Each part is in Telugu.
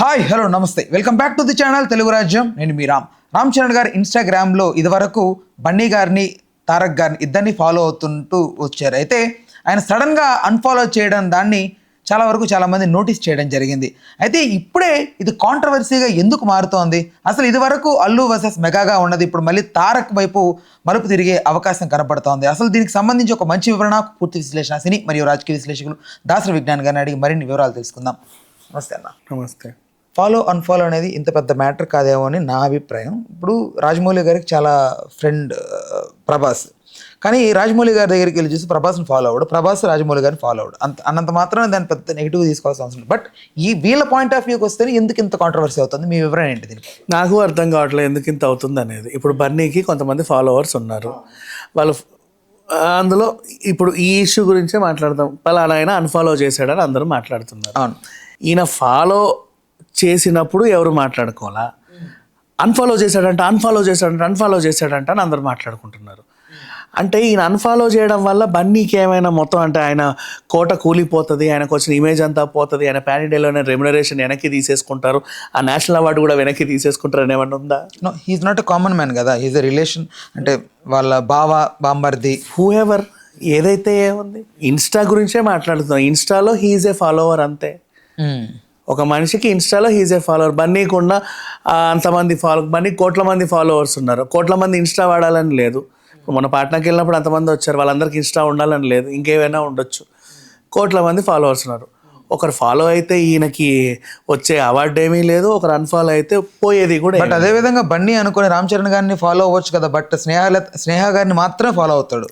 హాయ్ హలో నమస్తే welcome back to the channel Telugu రాజ్యం. నేను మీ రామ్ చరణ్ గారు ఇన్స్టాగ్రామ్లో ఇదివరకు బన్నీ గారిని తారక్ గారిని ఇద్దరిని ఫాలో అవుతుంటూ వచ్చారు. అయితే ఆయన సడన్గా అన్ఫాలో చేయడం దాన్ని చాలా వరకు చాలామంది నోటీస్ చేయడం జరిగింది. అయితే ఇప్పుడే ఇది కాంట్రవర్సీగా ఎందుకు మారుతోంది? అసలు ఇదివరకు అల్లు వర్సెస్ మెగాగా ఉన్నది ఇప్పుడు మళ్ళీ తారక్ వైపు మలుపు తిరిగే అవకాశం కనపడుతోంది. అసలు దీనికి సంబంధించి ఒక మంచి వివరణ, పూర్తి విశ్లేషణ సినీ మరియు రాజకీయ విశ్లేషకులు దాసరి విజ్ఞాన్ గారిని అడిగి మరిన్ని వివరాలు తెలుసుకుందాం. నమస్తే అన్న. నమస్తే. ఫాలో అన్ఫాలో అనేది ఇంత పెద్ద మ్యాటర్ కాదేమో అని నా అభిప్రాయం. ఇప్పుడు రాజమౌళి గారికి చాలా ఫ్రెండ్ ప్రభాస్, కానీ రాజమౌళి గారి దగ్గరికి వెళ్ళి చూసి ప్రభాస్ని ఫాలో అవ్వడు, ప్రభాస్ రాజమౌళి గారిని ఫాలో అవ్వడు. అన్నంత మాత్రం దాన్ని పెద్ద నెగిటివ్ తీసుకోవాల్సిన అవసరం. బట్ ఈ వీళ్ళ పాయింట్ ఆఫ్ వ్యూకి వస్తే ఎందుకు ఇంత కాంట్రవర్సీ అవుతుంది? మీ వివరణ ఏంటి దీనికి? నాకు అర్థం కావట్లేదు ఎందుకు ఇంత అవుతుంది అనేది. ఇప్పుడు బన్నీకి కొంతమంది ఫాలోవర్స్ ఉన్నారు, వాళ్ళు అందులో ఇప్పుడు ఈ ఇష్యూ గురించే మాట్లాడదాం. పలానా ఆయన అన్ఫాలో చేశాడని అందరూ మాట్లాడుతున్నారు. అవును, ఈయన ఫాలో చేసినప్పుడు ఎవరు మాట్లాడుకోవాలా, అన్ఫాలో చేశాడంట అని అందరూ మాట్లాడుకుంటున్నారు. అంటే ఈయన అన్ఫాలో చేయడం వల్ల బన్నీకి ఏమైనా మొత్తం అంటే ఆయన కోట కూలిపోతుంది, ఆయనకు వచ్చిన ఇమేజ్ అంతా పోతుంది, ఆయన పాన్ ఇండియాలోనే రెమ్యునరేషన్ వెనక్కి తీసేసుకుంటారు, ఆ నేషనల్ అవార్డు కూడా వెనక్కి తీసేసుకుంటారు అని ఏమన్నా ఉందా? No, he's not a common man కదా, హీఈస్ ఎ రిలేషన్. అంటే వాళ్ళ బావ బాంబర్ది హూఎవర్ ఏదైతే ఏముంది, ఇన్స్టా గురించే మాట్లాడుతున్నాం. ఇన్స్టాలో హీఈస్ ఏ ఫాలోవర్ అంతే. ఒక మనిషికి ఇన్స్టాలో హీజ్ ఏ ఫాలోవర్. బన్నీకి ఉన్న అంతమంది బన్నీకి కోట్ల మంది ఫాలోవర్స్ ఉన్నారు. కోట్ల మంది ఇన్స్టా వాడాలని లేదు. మొన్న పాట్నాకి వెళ్ళినప్పుడు అంతమంది వచ్చారు, వాళ్ళందరికీ ఇన్స్టా ఉండాలని లేదు, ఇంకేమైనా ఉండొచ్చు. కోట్ల మంది ఫాలోవర్స్ ఉన్నారు. ఒకరు ఫాలో అయితే ఈయనకి వచ్చే అవార్డు ఏమీ లేదు, ఒకరు అన్ఫాలో అయితే పోయేది కూడా. బట్ అదేవిధంగా బన్నీ అనుకుని రామ్ చరణ్ గారిని ఫాలో అవ్వచ్చు కదా, బట్ స్నేహ గారిని మాత్రమే ఫాలో అవుతాడు.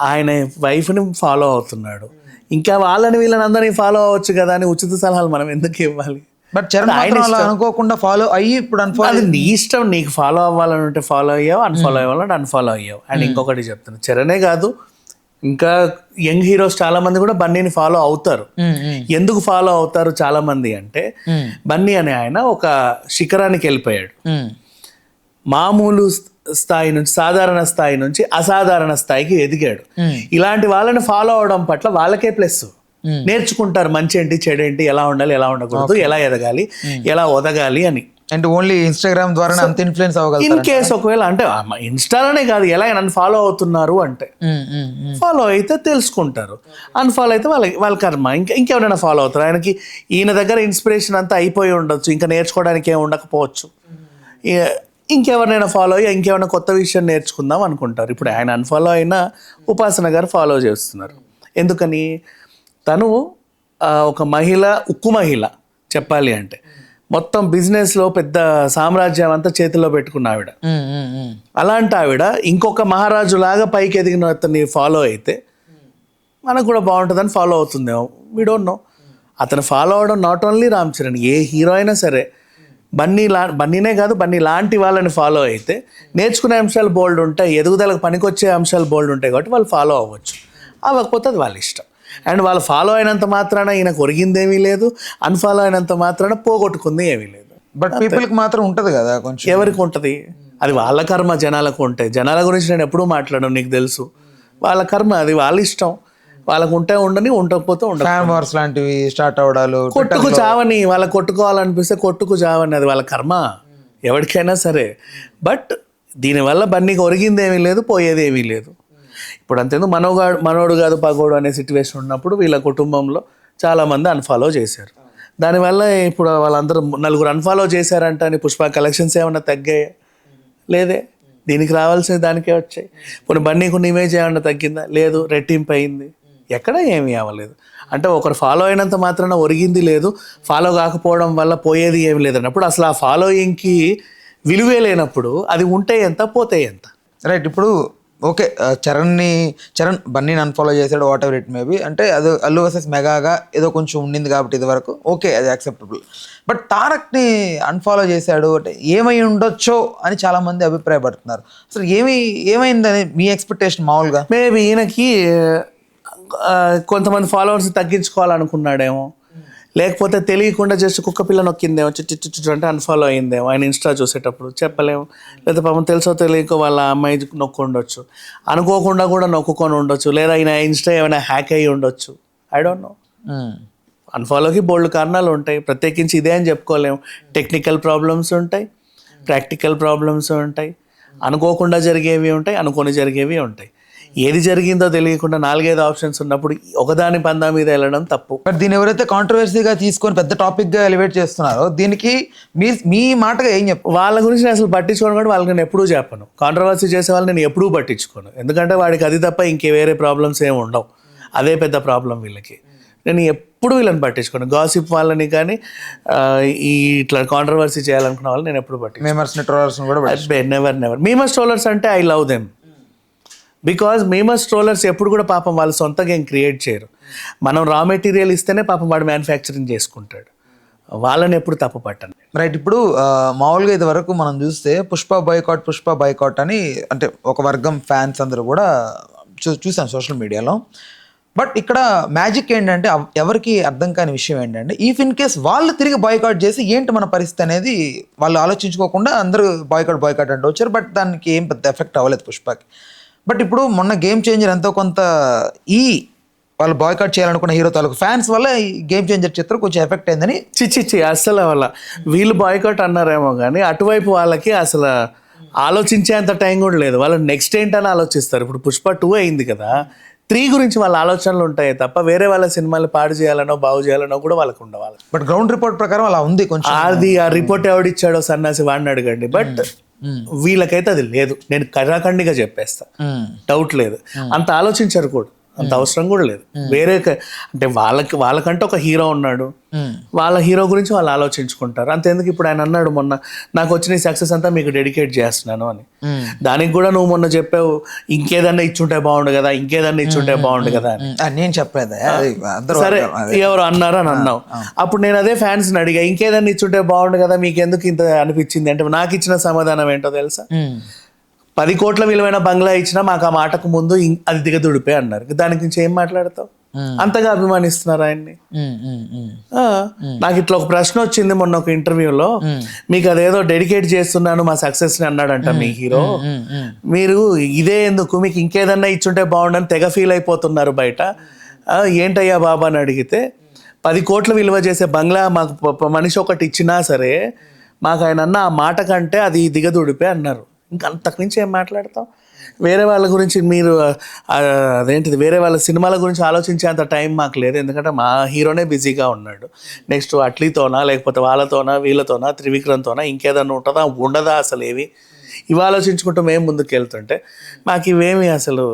ఆయన వైఫ్ని ఫాలో అవుతున్నాడు, ఇంకా వాళ్ళని వీళ్ళని అందరినీ ఫాలో అవ్వచ్చు కదా అని ఉచిత సలహాలు మనం ఎందుకు ఇవ్వాలి? బట్ చరణ్ అలా అనుకోకుండా ఫాలో అయ్యి ఇప్పుడు అన్ఫాలో. అది నీ ఇష్టం, నీకు ఫాలో అవ్వాలని ఉంటే ఫాలో అయ్యావు, అన్ఫాలో అవ్వాలంటే అన్ఫాలో అయ్యావు. అండ్ ఇంకొకటి చెప్తాను, చరణే కాదు ఇంకా యంగ్ హీరోస్ చాలా మంది కూడా బన్నీని ఫాలో అవుతారు. ఎందుకు ఫాలో అవుతారు చాలా మంది అంటే, బన్నీ అనే ఆయన ఒక శిఖరానికి వెళ్ళిపోయాడు. మామూలు స్థాయి నుంచి, సాధారణ స్థాయి నుంచి అసాధారణ స్థాయికి ఎదిగాడు. ఇలాంటి వాళ్ళని ఫాలో అవడం పట్ల వాళ్ళకే ప్లస్. నేర్చుకుంటారు మంచి ఏంటి, చెడు ఏంటి, ఎలా ఉండాలి, ఎలా ఉండకూడదు, ఎలా ఎదగాలి, ఎలా ఒదగాలి అని. అంటే ఓన్లీ ఇన్స్టాగ్రామ్ ద్వారా అంత ఇన్ఫ్లుయెన్స్ అవ్వగలరు. ఇన్ కేస్ ఒకవేళ అంటే ఇన్స్టాలోనే కాదు, ఎలా నన్ను ఫాలో అవుతున్నారు అంటే ఫాలో అయితే తెలుసుకుంటారు, అన్ఫాలో అయితే వాళ్ళ కర్మ. ఇంకెవరైనా ఫాలో అవుతారు. ఆయనకి ఈయన దగ్గర ఇన్స్పిరేషన్ అంతా అయిపోయి ఉండొచ్చు, ఇంకా నేర్చుకోవడానికి ఏమి ఉండకపోవచ్చు. ఇంకెవరినైనా ఫాలో అయ్యి ఇంకేమైనా కొత్త విషయం నేర్చుకుందాం అనుకుంటారు. ఇప్పుడు ఆయన అన్ఫాలో అయినా ఉపాసన గారు ఫాలో చేస్తున్నారు. ఎందుకని? తను ఒక మహిళ, ఉక్కు మహిళ చెప్పాలి అంటే, మొత్తం బిజినెస్లో పెద్ద సామ్రాజ్యం అంతా చేతిలో పెట్టుకున్న ఆవిడ. అలాంటి ఆవిడ ఇంకొక మహారాజు లాగా పైకి ఎదిగిన అతన్ని ఫాలో అయితే మనకు కూడా బాగుంటుందని ఫాలో అవుతుందేమో, వీ డోంట్ నో. అతను ఫాలో అవడం not only Ram Charan, A hero అయినా సరే, బన్నీనే కాదు, బన్నీ లాంటి వాళ్ళని ఫాలో అయితే నేర్చుకునే అంశాలు బోల్డ్ ఉంటాయి, ఎదుగుదలకు పనికొచ్చే అంశాలు బోల్డ్ ఉంటాయి, కాబట్టి వాళ్ళు ఫాలో అవ్వచ్చు. అవ్వకపోతే అది వాళ్ళ ఇష్టం. అండ్ వాళ్ళు ఫాలో అయినంత మాత్రాన ఈయనకు ఒరిగిందేమీ లేదు, అన్ఫాలో అయినంత మాత్రాన పోగొట్టుకుంది ఏమీ లేదు. బట్ పీపుల్కి మాత్రం ఉంటుంది కదా కొంచెం. ఎవరికి ఉంటుంది? అది వాళ్ళ కర్మ. జనాలకు ఉంటాయి. జనాల గురించి నేను ఎప్పుడూ మాట్లాడను, నీకు తెలుసు. వాళ్ళ కర్మ, అది వాళ్ళ ఇష్టం. వాళ్ళకు ఉంటే ఉండని, ఉండకపోతే ఉండదు. ఫ్యాన్ వార్స్ లాంటివి స్టార్ట్ అవడాలు, కొట్టుకు చావని, వాళ్ళ కొట్టుకోవాలనిపిస్తే కొట్టుకు చావని, అది వాళ్ళ కర్మ ఎవరికైనా సరే. బట్ దీనివల్ల బన్నీకి ఒరిగింది ఏమీ లేదు, పోయేది ఏమీ లేదు. ఇప్పుడు అంతేందుకు మనోడు కాదు పగోడు అనే సిచ్యువేషన్ ఉన్నప్పుడు వీళ్ళ కుటుంబంలో చాలామంది అన్ఫాలో చేశారు. దానివల్ల ఇప్పుడు వాళ్ళందరూ నలుగురు అన్ఫాలో చేశారంట అని పుష్ప కలెక్షన్స్ ఏమన్నా తగ్గాయా? లేదే. దీనికి రావాల్సిన దానికే వచ్చాయి. ఇప్పుడు బన్నీకి ఉన్న ఇమేజ్ ఏమన్నా తగ్గిందా? లేదు, రెట్టింపు అయింది. ఎక్కడ ఏమీ అవ్వలేదు. అంటే ఒకరు ఫాలో అయినంత మాత్రాన ఒరిగింది లేదు, ఫాలో కాకపోవడం వల్ల పోయేది ఏమి లేదన్నప్పుడు అసలు ఆ ఫాలోయింగ్కి విలువే లేనప్పుడు అది ఉంటే ఎంత, పోతే ఎంత? రైట్. ఇప్పుడు ఓకే, చరణ్ బన్నీని అన్ఫాలో చేశాడు, వాట్ ఎవర్ ఇట్ మేబీ. అంటే అది అల్లు వర్సెస్ మెగాగా ఏదో కొంచెం ఉండింది కాబట్టి ఇది వరకు ఓకే, అది యాక్సెప్టబుల్. బట్ తారక్ని అన్ఫాలో చేశాడు అంటే ఏమై ఉండొచ్చో అని చాలామంది అభిప్రాయపడుతున్నారు. అసలు ఏమైందని మీ ఎక్స్పెక్టేషన్ మామూలుగా? మేబీ ఈయనకి కొంతమంది ఫాలోవర్స్ తగ్గించుకోవాలనుకున్నాడేమో, లేకపోతే తెలియకుండా జస్ట్ కుక్క పిల్ల నొక్కిందేమో, చుట్టూ అంటే అన్ఫాలో అయిందేమో ఆయన ఇన్స్టా చూసేటప్పుడు, చెప్పలేము. లేదా పాపం తెలుసో తెలియకో వాళ్ళ అమ్మాయి నొక్కు ఉండొచ్చు, అనుకోకుండా కూడా నొక్కుకొని ఉండొచ్చు, లేదా ఆయన ఇన్స్టా ఏమైనా హ్యాక్ అయ్యి ఉండొచ్చు. I don't know. అన్ఫాలోకి బోల్డ్ కారణాలు ఉంటాయి, ప్రత్యేకించి ఇదే అని చెప్పుకోలేము. టెక్నికల్ ప్రాబ్లమ్స్ ఉంటాయి, ప్రాక్టికల్ ప్రాబ్లమ్స్ ఉంటాయి, అనుకోకుండా జరిగేవి ఉంటాయి, అనుకోని జరిగేవి ఉంటాయి. ఏది జరిగిందో తెలియకుండా 4-5 ఆప్షన్స్ ఉన్నప్పుడు ఒకదాని పందా మీద వెళ్ళడం తప్పు. బట్ దీన్ని ఎవరైతే కాంట్రవర్సీగా తీసుకొని పెద్ద టాపిక్గా ఎలివేట్ చేస్తున్నారో దీనికి మీ మాటగా ఏం చెప్పు? వాళ్ళ గురించి నేను అసలు పట్టించుకోను కూడా, వాళ్ళకి నేను ఎప్పుడూ చెప్పను. కాంట్రవర్సీ చేసే వాళ్ళని నేను ఎప్పుడూ పట్టించుకోను, ఎందుకంటే వాడికి అది తప్ప ఇంకే వేరే ప్రాబ్లమ్స్ ఏమి ఉండవు. అదే పెద్ద ప్రాబ్లం వీళ్ళకి. నేను ఎప్పుడు వీళ్ళని పట్టించుకోను. గాసిప్ వాళ్ళని కానీ ఈ ఇట్లా కాంట్రవర్సీ చేయాలనుకున్న వాళ్ళని నేను ఎప్పుడు పట్టించుకోను. మేమర్స్ని ట్రోలర్స్ని కూడా నెవర్. మీమస్ ట్రోలర్స్ అంటే I love them, because memes trollers ఎప్పుడు కూడా పాపం వాళ్ళు సొంతంగా ఏం క్రియేట్ చేయరు. మనం రా మెటీరియల్ ఇస్తేనే పాపం వాడు మ్యానుఫ్యాక్చరింగ్ చేసుకుంటాడు. వాళ్ళని ఎప్పుడు తప్పు పట్టను. రైట్. ఇప్పుడు మామూలుగా ఇది వరకు మనం చూస్తే పుష్ప బైకాట్ అని అంటే ఒక వర్గం ఫ్యాన్స్ అందరూ కూడా చూసాం సోషల్ మీడియాలో. బట్ ఇక్కడ మ్యాజిక్ ఏంటంటే ఎవరికి అర్థం కాని విషయం ఏంటంటే ఇఫ్ ఇన్ కేస్ వాళ్ళు తిరిగి బాయ్కాట్ చేసి ఏంటి మన పరిస్థితి అనేది వాళ్ళు ఆలోచించుకోకుండా అందరూ బాయ్కాట్ అంటూ వచ్చారు. బట్ దానికి ఏం పెద్ద ఎఫెక్ట్ అవ్వలేదు పుష్పకి. బట్ ఇప్పుడు మొన్న గేమ్ చేంజర్ ఎంతో కొంత వాళ్ళు బాయ్కాట్ చేయాలనుకున్న హీరో తాలూకు ఫ్యాన్స్ వల్ల ఈ గేమ్ చేంజర్ చిత్రం కొంచెం ఎఫెక్ట్ అయిందని. చిచ్చి అసలు వల్ల వీళ్ళు బాయ్కాట్ అన్నారేమో కానీ అటువైపు వాళ్ళకి అసలు ఆలోచించేంత టైం కూడా లేదు. వాళ్ళు నెక్స్ట్ ఏంటని ఆలోచిస్తారు. ఇప్పుడు పుష్ప 2 అయింది కదా, 3 గురించి వాళ్ళ ఆలోచనలు ఉంటాయి తప్ప వేరే వాళ్ళ సినిమాలు పాడు చేయాలనో బాగు చేయాలనో కూడా వాళ్ళకు ఉండవాలి. బట్ గ్రౌండ్ రిపోర్ట్ ప్రకారం అలా ఉంది కొంచెం. అది ఆ రిపోర్ట్ ఎవడిచ్చాడో సన్నాసి వాడిని అడగండి. బట్ వీళ్ళకైతే అది లేదు, నేను కరాఖండిగా చెప్పేస్తా, డౌట్ లేదు. అంత ఆలోచించారు కూడా, అంత అవసరం కూడా లేదు. వేరే అంటే వాళ్ళకంటే ఒక హీరో ఉన్నాడు, వాళ్ళ హీరో గురించి వాళ్ళు ఆలోచించుకుంటారు అంతేందుకు. ఇప్పుడు ఆయన అన్నాడు మొన్న, నాకు వచ్చిన సక్సెస్ అంతా మీకు డెడికేట్ చేస్తున్నాను అని. దానికి కూడా నువ్వు మొన్న చెప్పావు ఇంకేదన్నా ఇచ్చుంటే బాగుండు కదా, ఇంకేదన్నా ఇచ్చుంటే బాగుండు కదా అని. నేను చెప్పేది సరే, ఎవరు అన్నారు అని అన్నావు. అప్పుడు నేను అదే ఫ్యాన్స్ని అడిగా, ఇంకేదన్నా ఇచ్చుంటే బాగుండు కదా, మీకు ఎందుకు ఇంత అనిపించింది అంటే నాకు ఇచ్చిన సమాధానం ఏంటో తెలుసా? 10 కోట్ల విలువైన బంగ్లా ఇచ్చినా మాకు ఆ మాటకు ముందు అది దిగదుడిపే అన్నారు. దానికి నుంచి ఏం మాట్లాడతావు? అంతగా అభిమానిస్తున్నారు ఆయన్ని. నాకు ఇట్లా ఒక ప్రశ్న వచ్చింది మొన్న ఒక ఇంటర్వ్యూలో, మీకు అదేదో డెడికేట్ చేస్తున్నాను మా సక్సెస్ ని అన్నాడంట మీ హీరో, మీరు ఇదే ఎందుకు, మీకు ఇంకేదన్నా ఇచ్చుంటే బాగుండని తెగ ఫీల్ అయిపోతున్నారు బయట, ఏంటయ్యా బాబా అని అడిగితే, 10 కోట్ల విలువ చేసే బంగ్లా మాకు మనిషి ఒకటి ఇచ్చినా సరే మాకు ఆయన అన్న ఆ మాట కంటే అది దిగదుడిపే అన్నారు. ఇంకా అంతకుమించి ఏం మాట్లాడతాం? వేరే వాళ్ళ గురించి మీరు అదేంటిది వేరే వాళ్ళ సినిమాల గురించి ఆలోచించేంత టైం మాకు లేదు, ఎందుకంటే మా హీరోనే బిజీగా ఉన్నాడు. నెక్స్ట్ అట్లీతోనా లేకపోతే వాళ్ళతోనా వీళ్ళతోనా త్రివిక్రమ్తోనా ఇంకేదన్నా ఉంటుందా ఉండదా అసలు ఏవి ఇవి ఆలోచించుకుంటూ మేము ముందుకు వెళ్తుంటే మాకు ఇవేమి అసలు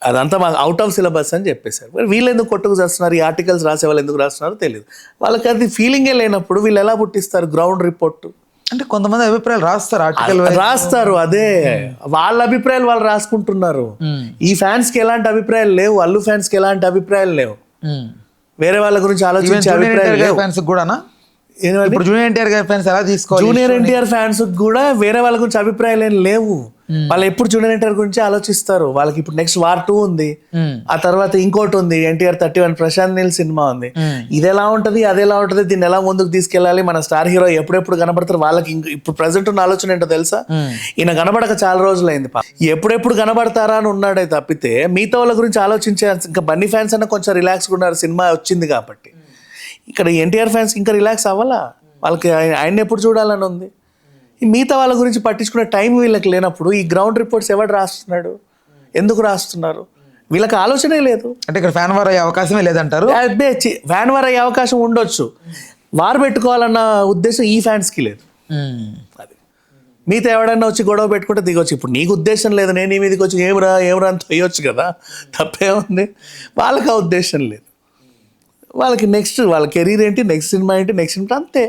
అదంతా మాకు అవుట్ ఆఫ్ సిలబస్ అని చెప్పేశారు. మరి వీళ్ళు ఎందుకు కొట్టుకు చేస్తున్నారు, ఈ ఆర్టికల్స్ రాసే వాళ్ళు ఎందుకు రాస్తున్నారో తెలియదు. వాళ్ళకి అది ఫీలింగే లేనప్పుడు వీళ్ళు ఎలా పుట్టిస్తారు గ్రౌండ్ రిపోర్ట్? అంటే కొంతమంది అభిప్రాయాలు రాస్తారు, ఆర్టికల్ రాస్తారు, అదే వాళ్ళ అభిప్రాయాలు వాళ్ళు రాసుకుంటున్నారు. ఈ ఫ్యాన్స్ కి ఎలాంటి అభిప్రాయాలు లేవు, అల్లు ఫ్యాన్స్ కి ఎలాంటి అభిప్రాయాలు లేవు, వేరే వాళ్ళ గురించి ఆలోచించే అభిప్రాయాలు లేవు. ఫ్యాన్స్ కూడానా? ఇప్పుడు జూనియర్ ఎన్టీఆర్ గారి ఫ్యాన్స్ ఎలా తీసుకోవాలి? జూనియర్ ఎన్టీఆర్ ఫ్యాన్స్ కూడా వేరే వాళ్ళ గురించి అభిప్రాయాలు ఏం లేవు. వాళ్ళు ఎప్పుడు జూనియర్ ఎన్టీఆర్ గురించి ఆలోచిస్తారు. వాళ్ళకి ఇప్పుడు నెక్స్ట్ వార్ 2 ఉంది, ఆ తర్వాత ఇంకోటి ఉంది NTR 31 ప్రశాంత్ నీల్ సినిమా ఉంది. ఇది ఎలా ఉంటది, అది ఎలా ఉంటది, దీన్ని ఎలా ముందుకు తీసుకెళ్ళాలి, మన స్టార్ హీరో ఎప్పుడెప్పుడు కనబడతారు వాళ్ళకి. ఇప్పుడు ప్రెసెంట్ ఉన్న ఆలోచన ఏంటో తెలుసా? ఈయన కనబడక చాలా రోజులైంది, ఎప్పుడెప్పుడు కనబడతారా అని ఉన్నాడే తప్పితే మిగతా వాళ్ళ గురించి ఆలోచించే ఇంకా బన్నీ ఫ్యాన్స్ అన్న కొంచెం రిలాక్స్గా ఉన్నారు, సినిమా వచ్చింది కాబట్టి. ఇక్కడ ఎన్టీఆర్ ఫ్యాన్స్ ఇంకా రిలాక్స్ అవ్వాలా, వాళ్ళకి ఆయన్ని ఎప్పుడు చూడాలని ఉంది. ఈ మిగతా వాళ్ళ గురించి పట్టించుకునే టైం వీళ్ళకి లేనప్పుడు ఈ గ్రౌండ్ రిపోర్ట్స్ ఎవడు రాస్తున్నాడు, ఎందుకు రాస్తున్నారు? వీళ్ళకి ఆలోచనే లేదు. అంటే ఇక్కడ ఫ్యాన్ వార్ అయ్యే అవకాశమే లేదంటారు? ఫ్యాన్ వార్ అయ్యే అవకాశం ఉండొచ్చు, వార్ పెట్టుకోవాలన్న ఉద్దేశం ఈ ఫ్యాన్స్కి లేదు. అది మిగతా ఎవడన్నా వచ్చి గొడవ పెట్టుకుంటే దిగొచ్చు. ఇప్పుడు నీకు ఉద్దేశం లేదు, నేను ఈ మీదకి వచ్చి ఏమరా అని తొయ్యొచ్చు కదా, తప్పేముంది? వాళ్ళకి ఆ ఉద్దేశం లేదు. వాళ్ళకి నెక్స్ట్ వాళ్ళ కెరీర్ ఏంటి, నెక్స్ట్ సినిమా ఏంటి, నెక్స్ట్ సినిమా అంతే.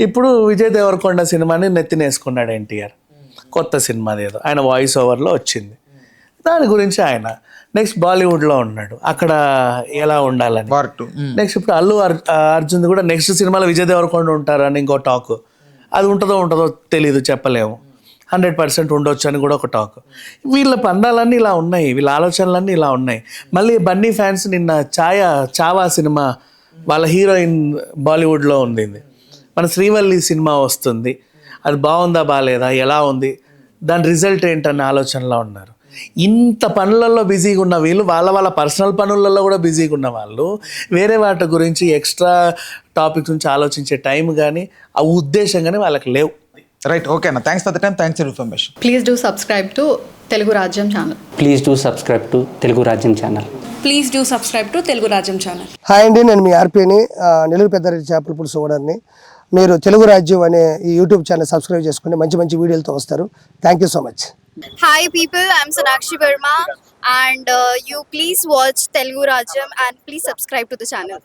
ఇప్పుడు విజయ్ దేవరకొండ సినిమాని నెత్తినేసుకున్నాడు NTR, కొత్త సినిమాది ఏదో, ఆయన వాయిస్ ఓవర్లో వచ్చింది, దాని గురించి ఆయన నెక్స్ట్ బాలీవుడ్లో ఉన్నాడు, అక్కడ ఎలా ఉండాలని. నెక్స్ట్ ఇప్పుడు అల్లు అర్జున్ కూడా నెక్స్ట్ సినిమాలో విజయ్ దేవరకొండ ఉంటారని ఇంకో టాక్. అది ఉంటుందో తెలీదు, చెప్పలేము. 100% ఉండొచ్చు అని కూడా ఒక టాక్. వీళ్ళ పందాలన్నీ ఇలా ఉన్నాయి, వీళ్ళ ఆలోచనలన్నీ ఇలా ఉన్నాయి. మళ్ళీ బన్నీ ఫ్యాన్స్ నిన్న చావా సినిమా వాళ్ళ హీరోయిన్ బాలీవుడ్లో ఉంది, మన శ్రీవల్లి సినిమా వస్తుంది, అది బాగుందా బాగాలేదా ఎలా ఉంది, దాని రిజల్ట్ ఏంటన్న ఆలోచనలో ఉన్నారు. ఇంత పనులలో బిజీగా ఉన్న వీళ్ళు వాళ్ళ పర్సనల్ పనులలో కూడా బిజీగా ఉన్న వాళ్ళు వేరే వాటి గురించి ఎక్స్ట్రా టాపిక్స్ గురించి ఆలోచించే టైం కానీ ఆ ఉద్దేశం కానీ వాళ్ళకి లేవు. రైట్, ఓకే అన్న, thanks for the time, thanks for information. Please do subscribe to Telugu Rajyam channel. Please do subscribe to Telugu Rajyam channel. Please do subscribe to Telugu Rajyam channel. Hi అండి, నేను మీ ఆర్పీని, నెల్లూరు పెద్దారెడ్డి చేపల పులుసు ఓనర్ని. మీరు తెలుగు రాజ్యం అనే ఈ యూట్యూబ్ ఛానల్ సబ్స్క్రైబ్ చేసుకుని మంచి మంచి వీడియోలతో వస్తారు. Thank you so much. Hi people, I'm Sonakshi Verma and you please watch Telugu Rajyam and please subscribe to the channel.